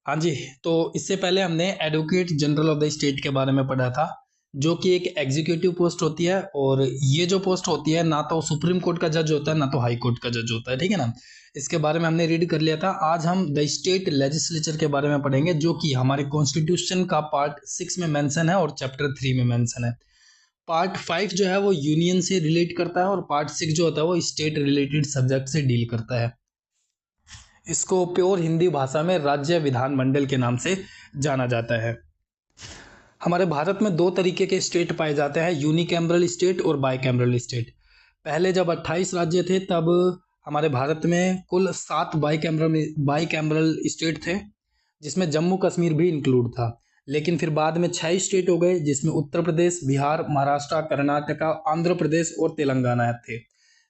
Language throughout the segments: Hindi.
हाँ जी। तो इससे पहले हमने advocate general of the state के बारे में पढ़ा था, जो कि एक एग्जीक्यूटिव पोस्ट होती है। और ये जो पोस्ट होती है ना तो सुप्रीम कोर्ट का जज होता है ना तो हाई कोर्ट का जज होता है, ठीक है ना। इसके बारे में हमने रीड कर लिया था। आज हम द स्टेट लेजिस्लेचर के बारे में पढ़ेंगे, जो कि हमारे कॉन्स्टिट्यूशन का पार्ट 6 में मेंशन है और चैप्टर 3 में मेंशन है। पार्ट 5 जो है वो यूनियन से रिलेट करता है और पार्ट 6 जो होता है वो स्टेट रिलेटेड सब्जेक्ट से डील करता है। इसको प्योर हिंदी भाषा में राज्य विधानमंडल के नाम से जाना जाता है। हमारे भारत में दो तरीके के स्टेट पाए जाते हैं, यूनिकैमरल स्टेट और बाइकैमरल स्टेट। पहले जब 28 राज्य थे तब हमारे भारत में कुल 7 बाइकैमरल स्टेट थे, जिसमें जम्मू कश्मीर भी इंक्लूड था। लेकिन फिर बाद में 6 स्टेट हो गए, जिसमें उत्तर प्रदेश, बिहार, महाराष्ट्र, कर्नाटका, आंध्र प्रदेश और तेलंगाना थे।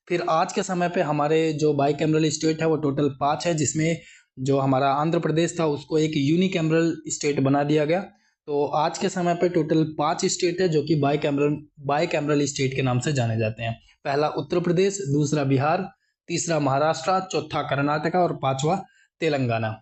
फिर आज के समय पे हमारे जो बाइकैमरल स्टेट है वो टोटल 5 है, जिसमें जो हमारा आंध्र प्रदेश था उसको एक यूनिकैमरल स्टेट बना दिया गया। तो आज के समय पे टोटल 5 स्टेट है जो कि बाइकैमरल स्टेट के नाम से जाने जाते हैं। पहला उत्तर प्रदेश, दूसरा बिहार, तीसरा महाराष्ट्र, चौथा कर्नाटका और पांचवा तेलंगाना।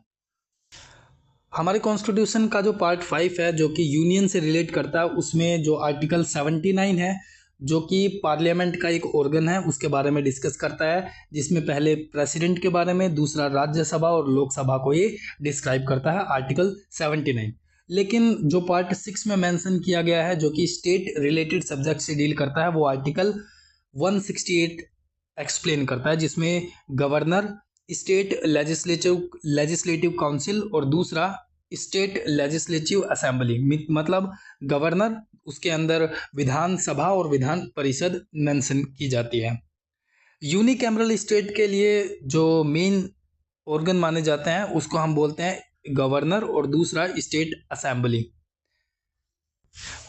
हमारे कॉन्स्टिट्यूशन का जो पार्ट 5 है जो कि यूनियन से रिलेट करता है, उसमें जो आर्टिकल 79 है जो कि पार्लियामेंट का एक ऑर्गन है उसके बारे में डिस्कस करता है, जिसमें पहले प्रेसिडेंट के बारे में, दूसरा राज्यसभा और लोकसभा को ये डिस्क्राइब करता है, आर्टिकल 79। लेकिन जो पार्ट 6 में मेंशन किया गया है जो कि स्टेट रिलेटेड सब्जेक्ट से डील करता है, वो आर्टिकल 168 एक्सप्लेन करता है, जिसमें गवर्नर, स्टेट लेजिस्लेटिव काउंसिल और दूसरा स्टेट लेजिस्लेटिव असेंबली, मतलब गवर्नर, उसके अंदर विधानसभा और विधान परिषद मेंशन की जाती है। यूनिकैमरल स्टेट के लिए जो मेन ऑर्गन माने जाते हैं उसको हम बोलते हैं गवर्नर और दूसरा स्टेट असेंबली।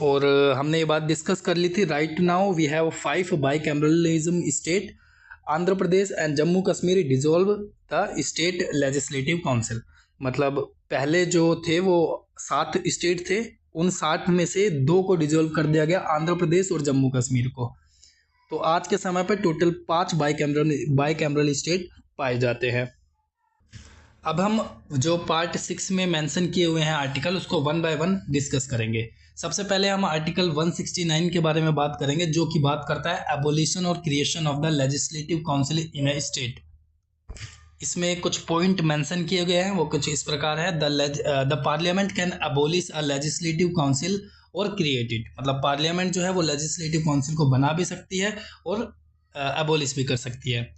और हमने ये बात डिस्कस कर ली थी। Right now we have 5 bicameralism state. Andhra Pradesh and Jammu Kashmir dissolve the state legislative council. मतलब पहले जो थे वो 7 स्टेट थे, उन 7 में से 2 को डिसॉल्व कर दिया गया, आंध्र प्रदेश और जम्मू कश्मीर को। तो आज के समय पर टोटल 5 बाइकैमरल स्टेट पाए जाते हैं। अब हम जो पार्ट 6 में मेंशन किए हुए हैं आर्टिकल, उसको वन बाय वन डिस्कस करेंगे। सबसे पहले हम आर्टिकल 169 के बारे में बात करेंगे, जो कि बात करता है एबोलिशन और creation of the legislative council in a state. इसमें कुछ पॉइंट मेंशन किए गए हैं, वो कुछ इस प्रकार है। The parliament can abolish a legislative council और क्रिएट इट। मतलब पार्लियामेंट जो है वो लेजिस्लेटिव काउंसिल को बना भी सकती है और एबोलिश भी कर सकती है।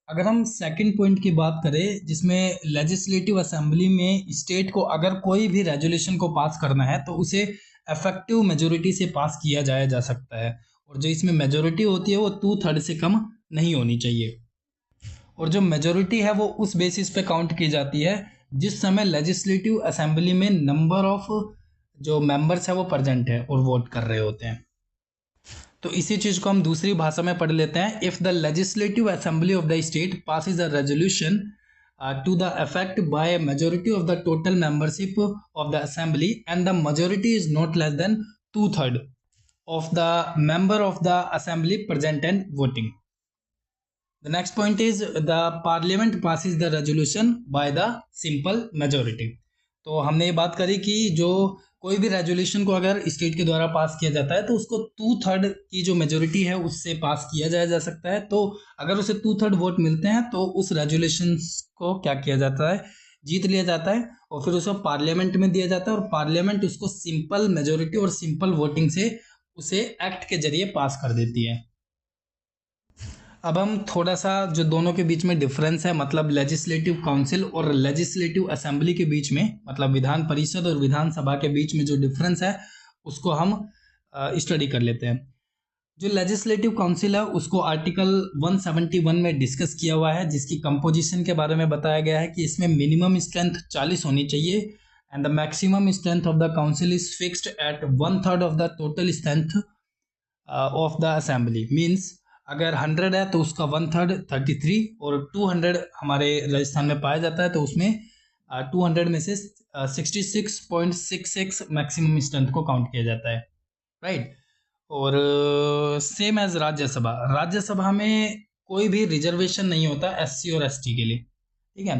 अगर हम सेकंड पॉइंट की बात करें, जिसमें लेजिस्लेटिव असेंबली में स्टेट को अगर कोई भी रेजोल्यूशन को पास करना है तो उसे इफेक्टिव मेजोरिटी से पास किया जाया जा सकता है। और जो इसमें मेजोरिटी होती है वो 2/3 से कम नहीं होनी चाहिए। और जो मेजोरिटी है वो उस बेसिस पे काउंट की जाती है जिस समय लेजिस्लेटिव असेंबली में नंबर ऑफ जो मेंबर्स है वो प्रेजेंट है और वोट कर रहे होते हैं। तो इसी चीज को हम दूसरी भाषा में पढ़ लेते हैं। If the legislative assembly of the state passes a resolution to the effect by majority of the total membership of the assembly and the majority is not less than 2/3 of the member of the assembly present and voting. The next point is the parliament passes the resolution by the simple majority. तो हमने ये बात करी कि जो कोई भी रेजोल्यूशन को अगर स्टेट के द्वारा पास किया जाता है तो उसको 2/3 की जो मेजोरिटी है उससे पास किया जाया जा सकता है। तो अगर उसे 2/3 वोट मिलते हैं तो उस रेजोल्यूशन को क्या किया जाता है, जीत लिया जाता है और फिर उसको पार्लियामेंट में दिया जाता है और पार्लियामेंट उसको सिंपल मेजोरिटी और सिंपल वोटिंग से उसे एक्ट के जरिए पास कर देती है। अब हम थोड़ा सा जो दोनों के बीच में डिफरेंस है, मतलब लेजिस्लेटिव काउंसिल और लेजिस्लेटिव असेंबली के बीच में, मतलब विधान परिषद और विधानसभा के बीच में जो डिफरेंस है उसको हम स्टडी कर लेते हैं। जो लेजिस्लेटिव काउंसिल है उसको आर्टिकल 171 में डिस्कस किया हुआ है, जिसकी कंपोजिशन के बारे में बताया गया है कि इसमें मिनिमम स्ट्रेंथ 40 होनी चाहिए and the maximum strength of the council is fixed at 1/3 of the total strength of the assembly. Means अगर 100 है तो उसका 1/3 33, और 200 हमारे राजस्थान में पाया जाता है तो उसमें 200 में से 66.66 मैक्सिमम स्ट्रेंथ को काउंट किया जाता है, राइट। और सेम एज राज्यसभा, राज्यसभा में कोई भी रिजर्वेशन नहीं होता एससी और एसटी के लिए, ठीक है।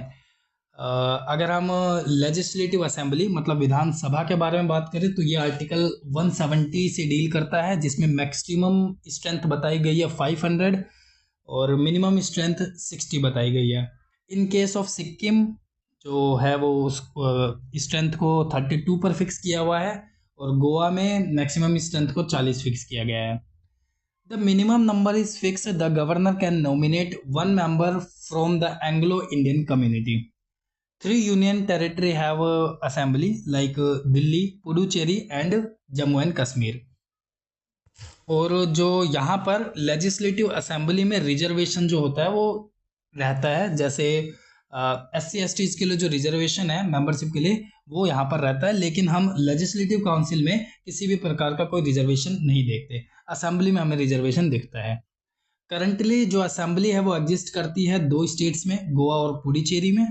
अगर हम लेजिस्लेटिव असेंबली मतलब विधानसभा के बारे में बात करें तो ये आर्टिकल 170 से डील करता है, जिसमें मैक्सिमम स्ट्रेंथ बताई गई है 500 और मिनिमम स्ट्रेंथ 60 बताई गई है। इन केस ऑफ सिक्किम जो है वो उस स्ट्रेंथ को 32 पर फिक्स किया हुआ है, और गोवा में मैक्सिमम स्ट्रेंथ को 40 फिक्स किया गया है। The minimum number is fix, the governor can nominate 1 member from the Anglo Indian community. 3 union territory have assembly like Delhi, Puducherry and Jammu and Kashmir. और जो यहाँ पर लेजिस्लेटिव असेंबली में रिजर्वेशन जो होता है वो रहता है, जैसे SC STs के लिए जो रिजर्वेशन है मेंबरशिप के लिए वो यहाँ पर रहता है, लेकिन हम लेजिस्लेटिव काउंसिल में किसी भी प्रकार का कोई रिजर्वेशन नहीं देखते, असेंबली में हमें रिजर्वेशन दिखता है। करंटली जो असेंबली है वो एग्जिस्ट करती है 2 स्टेट्स में, गोवा और पुडुचेरी में।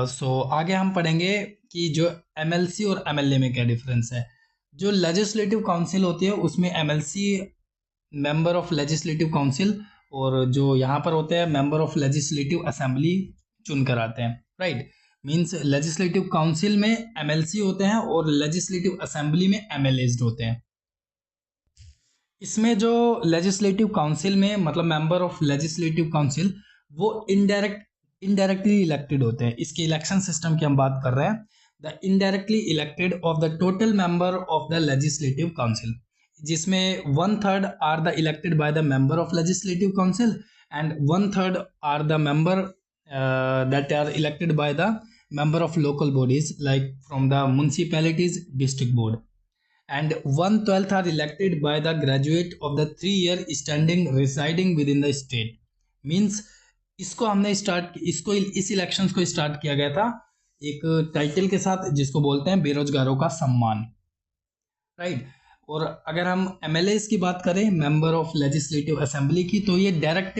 सो आगे हम पढ़ेंगे कि जो MLC और MLA में क्या डिफरेंस है। जो लेजिस्लेटिव काउंसिल होती है उसमें MLC member of legislative council, और जो यहाँ पर होते हैं मेंबर ऑफ लेजिस्लेटिव असेंबली चुन कर आते हैं, राइट। मींस लेजिस्लेटिव काउंसिल में MLC होते हैं और लेजिस्लेटिव असेंबली में MLAs होते हैं। इसमें जो लेजिस्लेटिव काउंसिल में मतलब मेंबर ऑफ लेजिस्लेटिव काउंसिल वो इनडायरेक्टली इलेक्टेड होते हैं। इसके इलेक्शन सिस्टम की हम बात कर रहे हैं। The indirectly elected of the total member of the legislative council, जिसमें 1/3 are the elected by the member of legislative council and 1/3 are the member that are elected by the member of local bodies like from the municipalities district board, and 1/12 are elected by the graduate of the 3-year standing residing within the state। Means इसको हमने इस इलेक्शंस को स्टार्ट किया गया था एक टाइटल के साथ जिसको बोलते हैं बेरोजगारों का सम्मान, राइट। और अगर हम MLAs की बात करें मेंबर ऑफ लेजिस्लेटिव असेंबली की, तो ये डायरेक्ट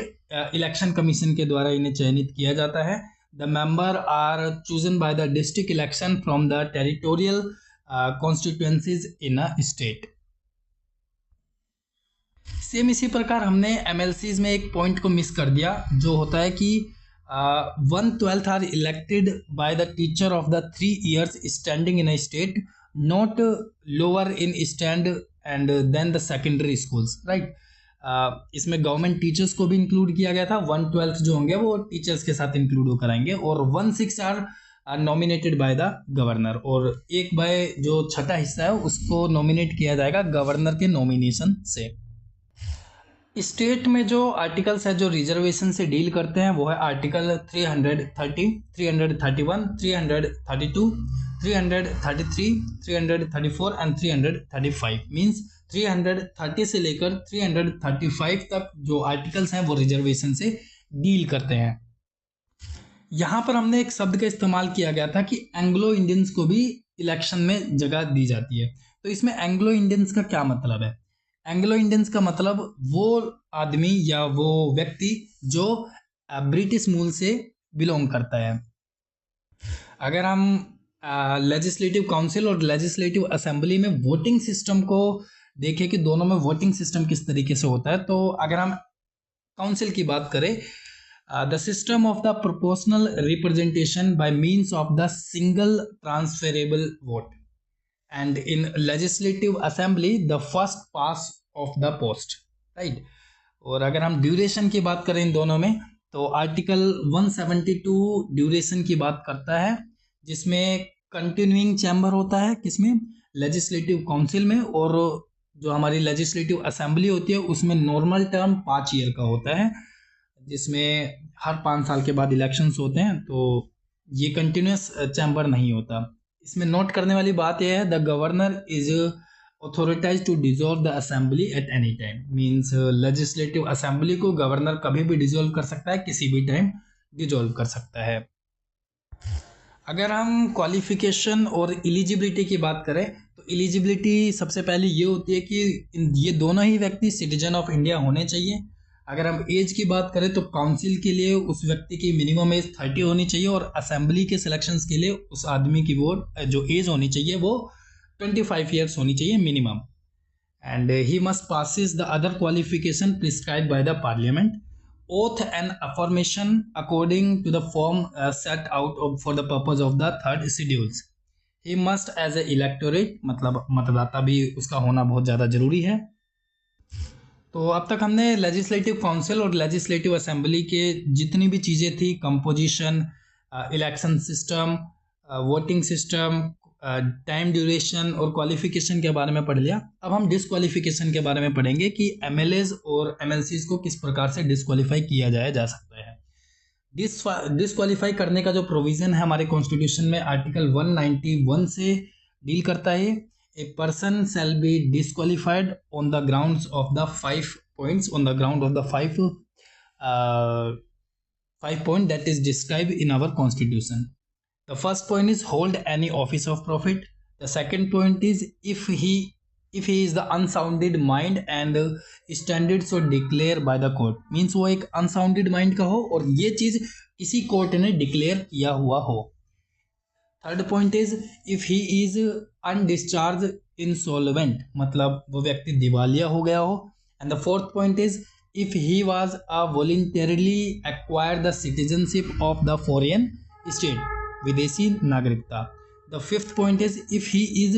इलेक्शन कमीशन के द्वारा इन्हें चयनित किया जाता है। The member are chosen by the district election from the territorial constituencies in a state. Same इसी प्रकार हमने MLCs में एक पॉइंट को मिस कर दिया, जो होता है कि 1/12 are elected by the teacher of the 3 years standing in a state not lower in stand and then the secondary schools, right. इसमें गवर्नमेंट टीचर्स को भी इंक्लूड किया गया था। 1/12 जो होंगे वो टीचर्स के साथ इंक्लूड होकर आएंगे, और 1/6 are nominated by the governor, और 1/6 जो छठा हिस्सा है उसको नॉमिनेट किया जाएगा गवर्नर के नॉमिनेशन से। स्टेट में जो आर्टिकल्स है जो रिजर्वेशन से डील करते हैं वो है आर्टिकल 330, 331, 332, 333, 334 एंड 335। मीन्स 330 से लेकर 335 तक जो आर्टिकल्स हैं वो रिजर्वेशन से डील करते हैं। यहाँ पर हमने एक शब्द का इस्तेमाल किया गया था कि एंग्लो इंडियंस को भी इलेक्शन में जगह दी जाती है। तो इसमें एंग्लो इंडियंस का क्या मतलब है? एंग्लो इंडियंस का मतलब वो आदमी या वो व्यक्ति जो ब्रिटिश मूल से बिलोंग करता है। अगर हम लेजिस्लेटिव काउंसिल और लेजिस्लेटिव असेंबली में वोटिंग सिस्टम को देखें कि दोनों में वोटिंग सिस्टम किस तरीके से होता है, तो अगर हम काउंसिल की बात करें, the system of the proportional representation by means of the single transferable vote, and in legislative assembly the first past of the post, right। और अगर हम ड्यूरेशन की बात करें इन दोनों में, तो आर्टिकल 172 ड्यूरेशन की बात करता है, जिसमें कंटिन्यूइंग चैम्बर होता है किसमें, लेजिस्लेटिव काउंसिल में, और जो हमारी लेजिस्लेटिव असेंबली होती है उसमें नॉर्मल टर्म 5 ईयर का होता है, जिसमें हर 5 साल के बाद इलेक्शंस होते हैं। तो ये कंटिन्यूस चैम्बर नहीं होता। इसमें नोट करने वाली बात यह है, the governor is authorised to dissolve the assembly at any time. Means legislative assembly को गवर्नर कभी भी डिसॉल्व कर सकता है, किसी भी टाइम डिसॉल्व कर सकता है। अगर हम क्वालिफिकेशन और एलिजिबिलिटी की बात करें तो एलिजिबिलिटी सबसे पहले ये होती है कि ये दोनों ही व्यक्ति सिटीजन ऑफ इंडिया होने चाहिए। अगर हम एज की बात करें तो काउंसिल के लिए उस व्यक्ति की मिनिमम एज 30 होनी चाहिए और असेंबली के सिलेक्शंस के लिए उस आदमी की वो जो एज होनी चाहिए वो 25 ईयर्स होनी चाहिए minimum. And he must passes the other qualification prescribed by the parliament. Oath and affirmation according to the form set out for the purpose of the third schedules. He must as a electorate मतलब मतदाता भी उसका होना बहुत ज़्यादा जरूरी है। तो अब तक हमने लेजिस्लेटिव काउंसिल और लेजिस्लेटिव असेंबली के जितनी भी चीज़ें थी, composition, election system, voting system, time duration और क्वालिफिकेशन के बारे में पढ़ लिया। अब हम डिसक्वालिफिकेशन के बारे में पढ़ेंगे कि एमएलएज और एमएलसीज को किस प्रकार से डिसक्वालीफाई किया जा सकता है। डिसक्वालीफाई करने का जो प्रोविज़न है हमारे कॉन्स्टिट्यूशन में आर्टिकल 191 से डील करता है। A person shall be disqualified on the grounds of the 5 points, on the ground of the 5 point that is described in our constitution. The first point is hold any office of profit. The second point is if he is the unsounded mind and standard so declare by the court, means वो एक unsounded mind का हो और ये चीज किसी कोर्ट ने डिक्लेयर किया हुआ हो। Third point is if he is undischarged insolvent, मतलब वो व्यक्ति दिवालिया हो गया हो। And the fourth point is if he was a voluntarily acquire the citizenship of the foreign state, विदेशी नागरिकता। The fifth point is if he is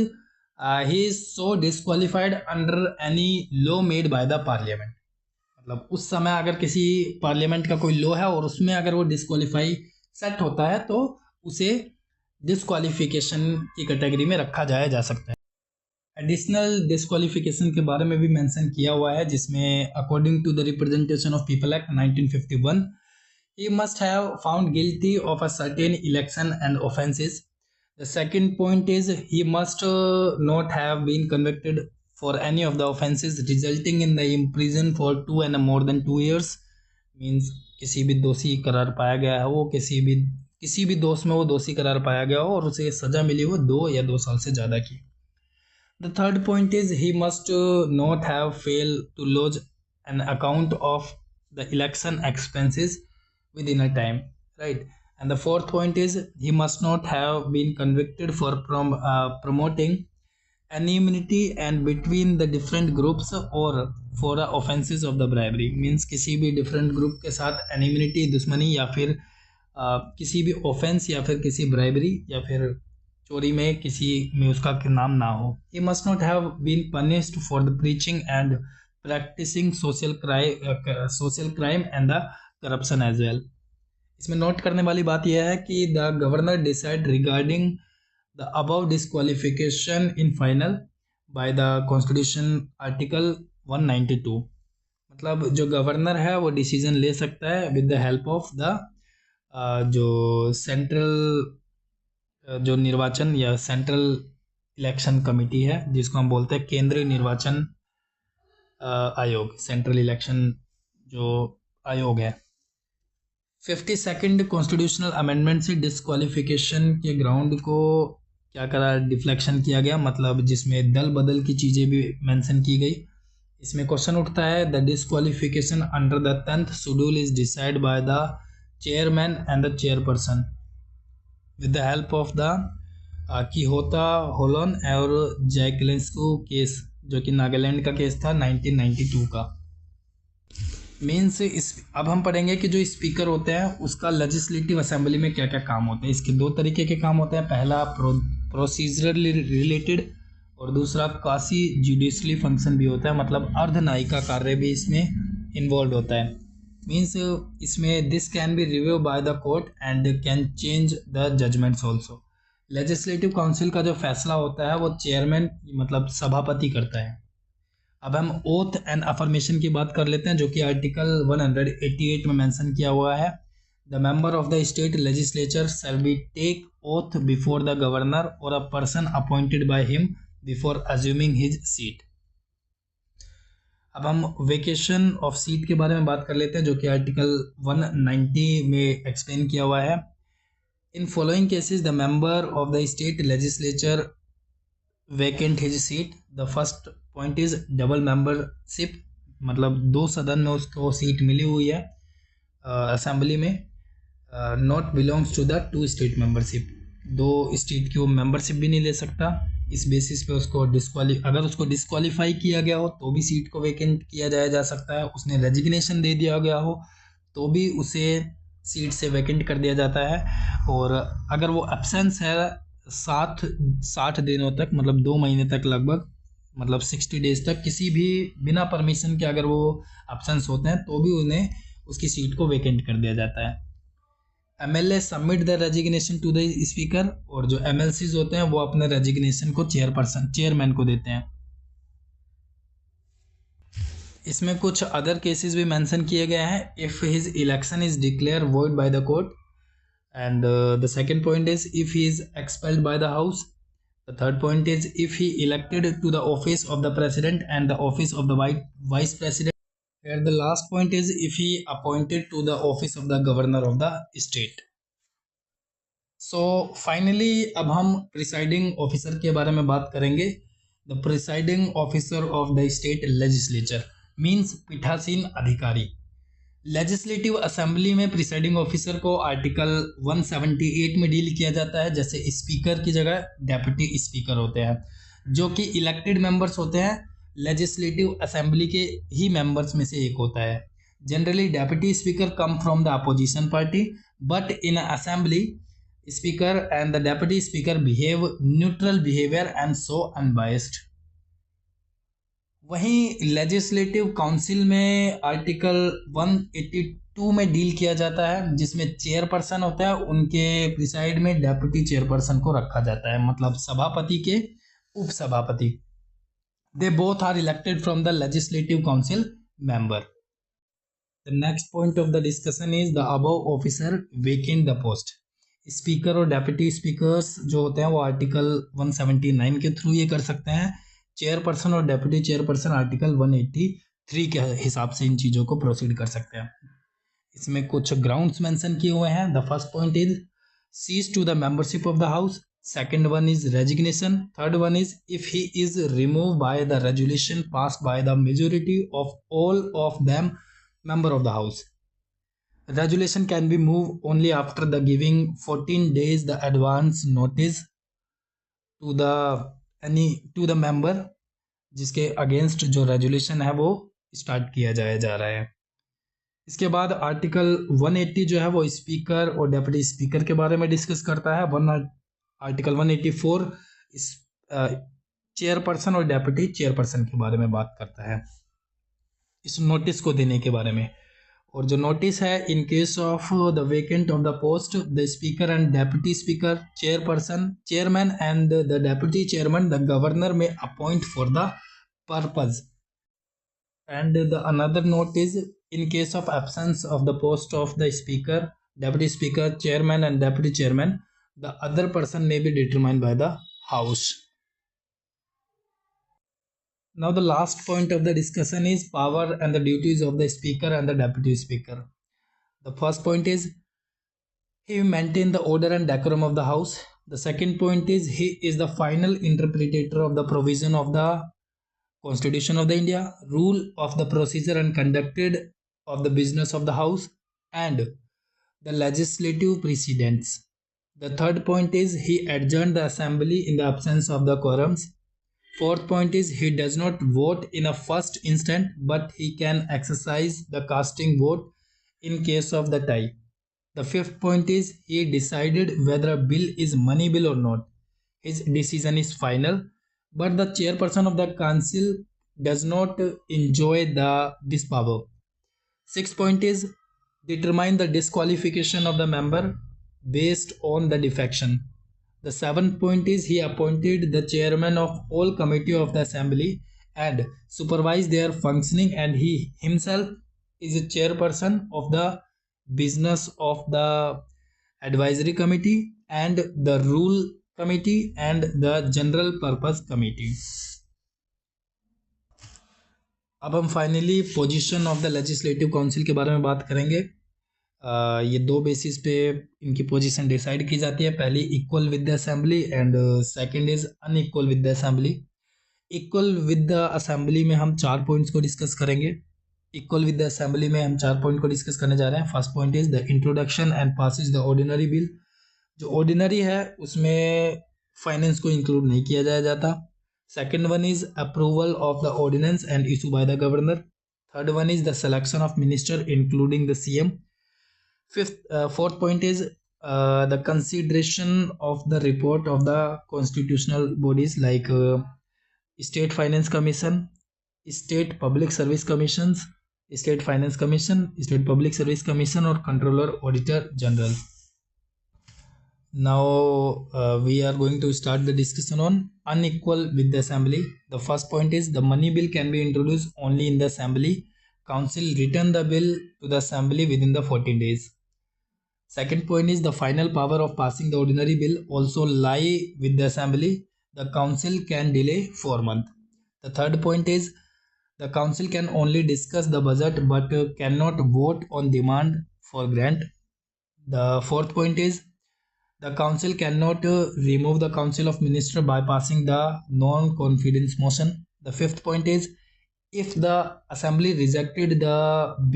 so disqualified under any law made by the parliament, मतलब उस समय अगर किसी पार्लियामेंट का कोई लॉ है और उसमें अगर वो डिस्क्वालीफाई सेट होता है तो उसे डिस्क्वालिफिकेशन की कैटेगरी में रखा जा सकता है। एडिशनल डिस्क्वालिफिकेशन के बारे में भी मेंशन किया हुआ है, जिसमें according to the representation of people act 1951 he must have found guilty of a certain election and offenses. The second point is he must not have been convicted for any of the offenses resulting in the imprison for 2 and more than 2 years, means किसी भी दोषी करार पाया गया है वो किसी भी दोष में वो दोषी करार पाया गया हो और उसे सजा मिली हो 2 या 2 साल से ज़्यादा की। The third point is he must not have failed to lodge an account of the election expenses within a time, right? And the fourth point is he must not have been convicted for promoting enmity and between the different groups or for the offenses of the bribery, means किसी भी different group के साथ enmity दुश्मनी या फिर किसी भी offense या फिर किसी bribery या फिर चोरी में किसी में उसका नाम ना हो। He must not have been punished for the preaching and practicing social crime and the corruption as well. इसमें नोट करने वाली बात यह है कि the governor decide regarding the above disqualification in final by the constitution article 192, मतलब जो गवर्नर है वो डिसीजन ले सकता है with the help of the जो सेंट्रल जो निर्वाचन या सेंट्रल इलेक्शन कमेटी है जिसको हम बोलते हैं केंद्रीय निर्वाचन आयोग, सेंट्रल इलेक्शन जो आयोग है। 52nd कॉन्स्टिट्यूशनल अमेंडमेंट से डिस्क्वालिफिकेशन के ग्राउंड को क्या करा, डिफ्लेक्शन किया गया, मतलब जिसमें दल बदल की चीज़ें भी मेंशन की गई। इसमें क्वेश्चन उठता है the disqualification under the 10th schedule is decide by the chairman and the chairperson with the help of the कीहोता होलन और जैकलेंस्को केस, जो कि नागालैंड का केस था 1992 का। मीन्स अब हम पढ़ेंगे कि जो स्पीकर होते हैं उसका लेजिस्लेटिव असेंबली में क्या क्या काम होते हैं। इसके 2 तरीके के काम होते हैं, पहला प्रोसीजरली रिलेटेड और दूसरा क्वासी जुडिशली फंक्शन भी होता है, मतलब अर्धन्यायिका कार्य भी इसमें इन्वॉल्व होता है। मीन्स इसमें this can be review by the court and can change the judgments also. Legislative council का जो फैसला होता है वो चेयरमैन मतलब सभापति करता है। अब हम ओथ एंड अफर्मेशन की बात कर लेते हैं, जो कि आर्टिकल 188 में मेंशन किया हुआ है। The member of the state legislature shall be take oath before the governor or a person appointed by him before assuming his seat. अब हम वेकेशन ऑफ सीट के बारे में बात कर लेते हैं, जो कि आर्टिकल 190 में एक्सप्लेन किया हुआ है। In following cases, the member of the state legislature vacant his seat. The first point is double membership, मतलब दो सदन में उसको सीट मिली हुई है असेंबली में. Not belongs to the two state membership, दो स्टेट की वो मेंबरशिप भी नहीं ले सकता. इस बेसिस पे उसको अगर उसको डिस्क्वालीफाई किया गया हो तो भी सीट को वैकेंट किया जा सकता है. उसने रेजिग्नेशन दे दिया गया हो तो भी उसे सीट से वैकेंट कर दिया जाता है. और अगर वो एब्सेंस है 60 दिनों तक, मतलब 2 महीने तक लगभग, मतलब 60 डेज तक किसी भी बिना परमिशन के अगर वो एब्सेंस होते हैं तो भी उन्हें उसकी सीट को वैकेंट कर दिया जाता है. MLA submit the resignation to the speaker, और जो एमएलसीज होते हैं वो अपने रेजिग्नेशन को चेयरमैन को देते हैं. इसमें कुछ अदर केसेस भी मेंशन किए गए हैं. If his election is declare void by the court, and the second point is if he is expelled by the house. The third point is if he elected to the office of the president and the office of the vice president. And the last point is if he appointed to the office of the governor of the state. So finally अब हम प्रिसाइडिंग ऑफिसर के बारे में बात करेंगे. The presiding officer of the state legislature means पीठासीन अधिकारी. लेजिस्लेटिव असेंबली में प्रिसाइडिंग ऑफिसर को आर्टिकल 178 में डील किया जाता है. जैसे स्पीकर की जगह डेप्यूटी स्पीकर होते हैं जो कि इलेक्टेड मेंबर्स होते हैं. लेजिस्लेटिव असेंबली के ही मेंबर्स में से एक होता है. Generally deputy speaker come from the opposition party, but in assembly speaker and the deputy speaker behave neutral behaviour and so unbiased. वहीं लेजिस्लेटिव काउंसिल में आर्टिकल 182 में डील किया जाता है जिसमें चेयरपर्सन होता है, उनके प्रिसाइड में डेप्यूटी चेयरपर्सन को रखा जाता है, मतलब सभापति के उपसभापति. They both are elected from the legislative council member. The next point of the discussion is the above officer vacant the post. Speaker और डेप्यूटी स्पीकर्स जो होते हैं वो आर्टिकल 179 के थ्रू ये कर सकते हैं. चेयरपर्सन और डेप्यूटी चेयरपर्सन आर्टिकल 183 के हिसाब से इन चीज़ों को प्रोसीड कर सकते हैं. इसमें कुछ ग्राउंड्स मेंशन किए हुए हैं. The first point is cease to the membership of the house. Second one is resignation. Third one is if he is removed by the resolution passed by the majority of all of them member of the house. Resolution can be moved only after the giving 14 days the advance notice to the member जिसके अगेंस्ट जो रेजुलेशन है वो स्टार्ट किया जा रहा है. इसके बाद आर्टिकल 180 जो है वो स्पीकर और डेप्यूटी स्पीकर के बारे में डिस्कस करता है. आर्टिकल 184 इस चेयरपर्सन और डेप्यूटी चेयरपर्सन के बारे में बात करता है, इस नोटिस को देने के बारे में. और जो नोटिस है, in case of the vacant of the post the speaker and deputy speaker chairman and the deputy chairman the governor may appoint for the purpose. And the another note is in case of absence of the post of the speaker, deputy speaker, chairman and deputy chairman, the other person may be determined by the house. Now the last point of the discussion is power and the duties of the speaker and the deputy speaker. The first point is he maintain the order and decorum of the house. The second point is he is the final interpreter of the provision of the Constitution of the India, rule of the procedure and conducted of the business of the house, and the legislative precedents. The third point is he adjourned the assembly in the absence of the quorums. Fourth point is he does not vote in a first instant, but he can exercise the casting vote in case of the tie. The fifth point is he decided whether a bill is money bill or not. His decision is final, but the chairperson of the council does not enjoy this power. Sixth point is determine the disqualification of the member based on the defection. The seventh point is he appointed the chairman of all committee of the assembly and supervise their functioning, and he himself is a chairperson of the business of the advisory committee and the rule committee and the general purpose committee. अब हम finally position of the legislative council के बारे में बात करेंगे. ये दो बेसिस पे इनकी पोजीशन डिसाइड की जाती है। पहली equal with the assembly and second is unequal with the assembly. Equal with the assembly में हम 4 पॉइंट्स को डिस्कस करेंगे। इक्वल विद द असेंबली में हम 4 पॉइंट को डिस्कस करने जा रहे हैं। First point is the introduction and passes the ordinary bill. जो ऑर्डिनरी है उसमें फाइनेंस को इंक्लूड नहीं किया जाता। Second one is approval of the ordinance and issue by the governor. Third one is the selection of minister including the CM. Fourth point is the consideration of the report of the constitutional bodies like State Finance Commission, State Public Service Commissions, State Finance Commission, State Public Service Commission or Controller Auditor General. Now we are going to start the discussion on unequal with the assembly. The first point is the money bill can be introduced only in the assembly. Council return the bill to the assembly within the 14 days. Second point is the final power of passing the ordinary bill also lie with the assembly. The council can delay 4 months. The third point is the council can only discuss the budget but cannot vote on demand for grant. The fourth point is the council cannot remove the council of minister by passing the non-confidence motion. The fifth point is if the assembly rejected the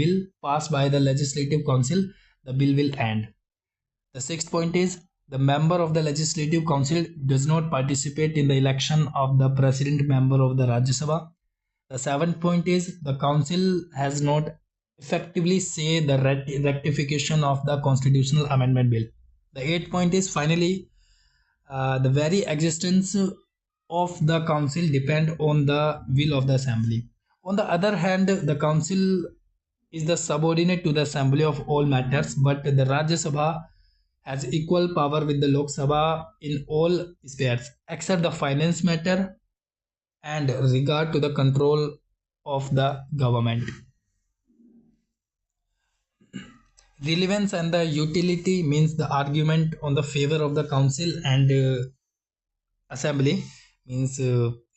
bill passed by the legislative council, the bill will end. The sixth point is the member of the legislative council does not participate in the election of the president member of the Rajya Sabha. The seventh point is the council has not effectively say the rectification of the constitutional amendment bill. The eighth point is finally the very existence of the council depend on the will of the assembly. On the other hand, the council is the subordinate to the assembly of all matters, but the Rajya Sabha has equal power with the Lok Sabha in all spheres except the finance matter and regard to the control of the government. Relevance and the utility means the argument on the favor of the council and assembly means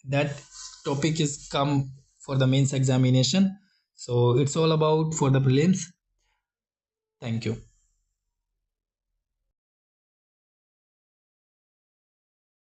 that topic is come for the mains examination. So it's all about for the prelims. Thank you.